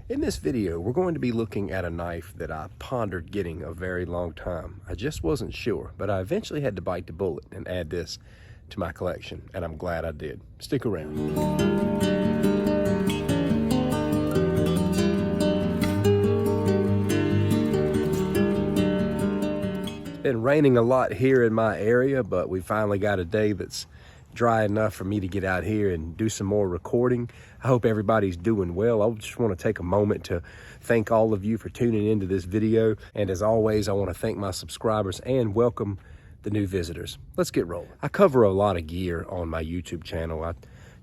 In this video, we're going to be looking at a knife that I pondered getting a very long time. I just wasn't sure, but I eventually had to bite the bullet and add this to my collection, and I'm glad I did. Stick around. It's been raining a lot here in my area, but we finally got a day that's dry enough for me to get out here and do some more recording. I hope everybody's doing well. I just want to take a moment to thank all of you for tuning into this video. And as always, I want to thank my subscribers and welcome the new visitors. Let's get rolling. I cover a lot of gear on my YouTube channel. I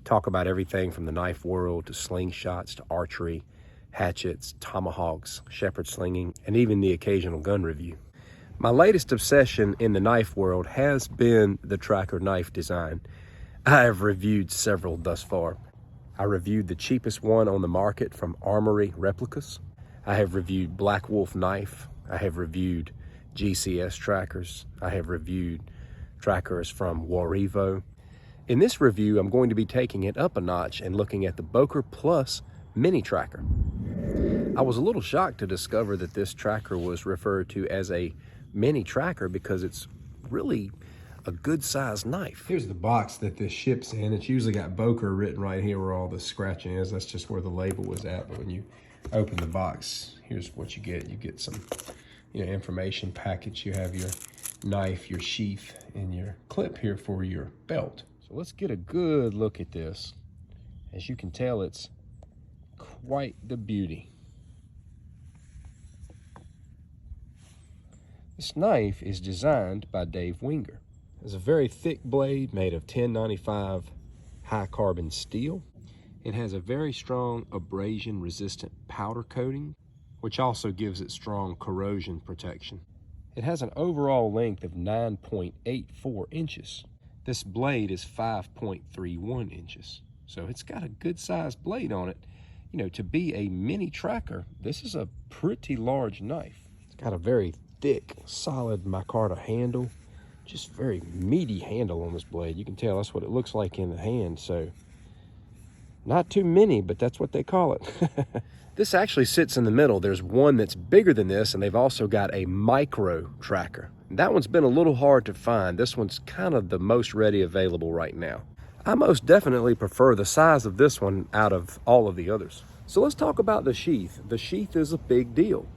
talk about everything from the knife world to slingshots to archery, hatchets, tomahawks, shepherd slinging, and even the occasional gun review. My latest obsession in the knife world has been the tracker knife design. I have reviewed several thus far. I reviewed the cheapest one on the market from Armory Replicas. I have reviewed Black Wolf Knife. I have reviewed GCS trackers. I have reviewed trackers from Warivo. In this review, I'm going to be taking it up a notch and looking at the Boker Plus mini tracker. I was a little shocked to discover that this tracker was referred to as a mini tracker because it's really a good sized knife. Here's the box that this ships in. It's usually got Boker written right here where all the scratching is. That's just where the label was at. But when you open the box, here's what you get. You get some information package. You have your knife, your sheath, and your clip here for your belt. So let's get a good look at this. As you can tell, it's quite the beauty. This knife is designed by Dave Winger. It's a very thick blade made of 1095 high carbon steel. It has a very strong abrasion resistant powder coating, which also gives it strong corrosion protection. It has an overall length of 9.84 inches. This blade is 5.31 inches. So it's got a good sized blade on it. To be a mini tracker, this is a pretty large knife. It's got a very thick, solid micarta handle. Just very meaty handle on this blade. You can tell that's what it looks like in the hand. So not too many, but that's what they call it. This actually sits in the middle. There's one that's bigger than this, and they've also got a micro tracker. That one's been a little hard to find. This one's kind of the most ready available right now. I most definitely prefer the size of this one out of all of the others. So let's talk about the sheath. The sheath is a big deal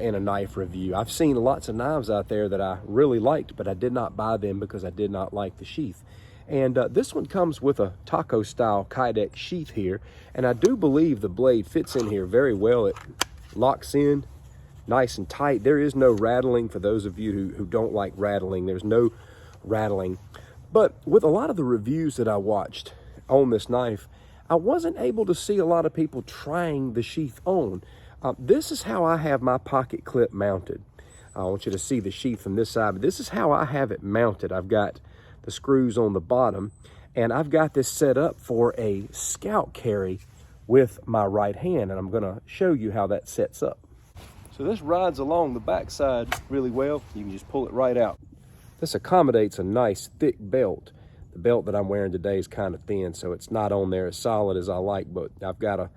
in a knife review. I've seen lots of knives out there that I really liked, but I did not buy them because I did not like the sheath. And this one comes with a taco style Kydex sheath here, and I do believe the blade fits in here very well. It locks in nice and tight. There is no rattling. For those of you who don't like rattling, there's no rattling. But with a lot of the reviews that I watched on this knife, I wasn't able to see a lot of people trying the sheath on. This is how I have my pocket clip mounted. I want you to see the sheath from this side, but this is how I have it mounted. I've got the screws on the bottom, and I've got this set up for a scout carry with my right hand, and I'm gonna show you how that sets up. So this rides along the backside really well. You can just pull it right out. This accommodates a nice thick belt. The belt that I'm wearing today is kind of thin, so it's not on there as solid as I like, but I've got a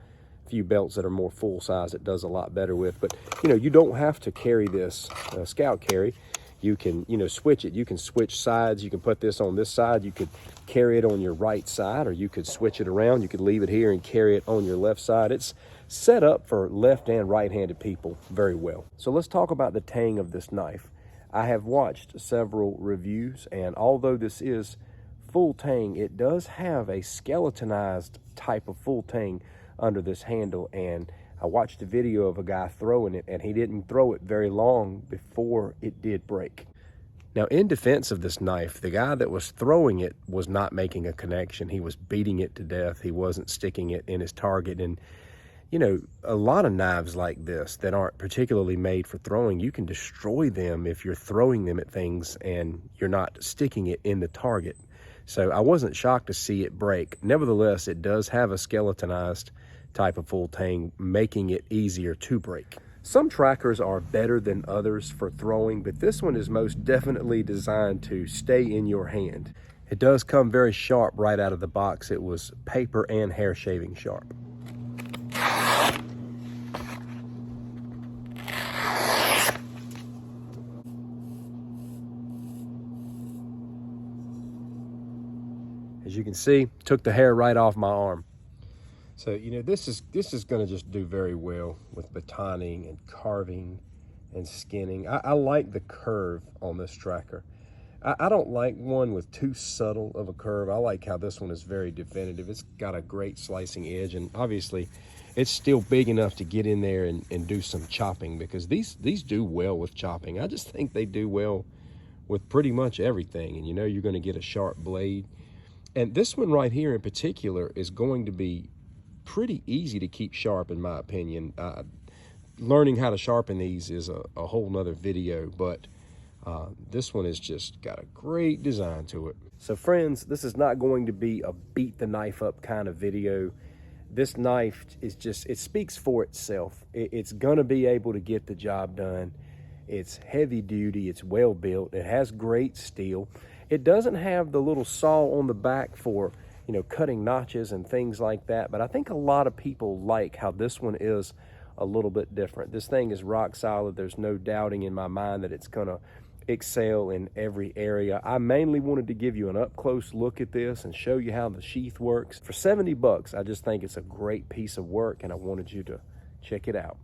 few belts that are more full size it does a lot better with. But you don't have to carry this scout carry. You can switch it. You can switch sides. You can put this on this side. You could carry it on your right side, or you could switch it around. You could leave it here and carry it on your left side. It's set up for left and right-handed people very well. So let's talk about the tang of this knife. I have watched several reviews, and although this is full tang, it does have a skeletonized type of full tang under this handle. And I watched a video of a guy throwing it, and he didn't throw it very long before it did break. Now, in defense of this knife, the guy that was throwing it was not making a connection. He was beating it to death. He wasn't sticking it in his target. And a lot of knives like this that aren't particularly made for throwing, you can destroy them if you're throwing them at things and you're not sticking it in the target. So I wasn't shocked to see it break. Nevertheless, it does have a skeletonized type of full tang, making it easier to break. Some trackers are better than others for throwing, but this one is most definitely designed to stay in your hand. It does come very sharp right out of the box. It was paper and hair shaving sharp. can see, took the hair right off my arm. So, you know, this is going to just do very well with batoning and carving and skinning. I like the curve on this tracker. I don't like one with too subtle of a curve. I like how this one is very definitive. It's got a great slicing edge, and obviously it's still big enough to get in there and do some chopping, because these do well with chopping. I just think they do well with pretty much everything, and you know you're going to get a sharp blade. And this one right here in particular is going to be pretty easy to keep sharp, in my opinion. Learning how to sharpen these is a whole nother video, but this one has just got a great design to it. So friends, this is not going to be a beat the knife up kind of video. This knife is just, it speaks for itself. It's gonna be able to get the job done. It's heavy duty, it's well built, it has great steel. It doesn't have the little saw on the back for, you know, cutting notches and things like that, but I think a lot of people like how this one is a little bit different. This thing is rock solid. There's no doubting in my mind that it's gonna excel in every area. I mainly wanted to give you an up close look at this and show you how the sheath works. For 70 bucks, I just think it's a great piece of work, and I wanted you to check it out.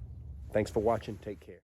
Thanks for watching. Take care.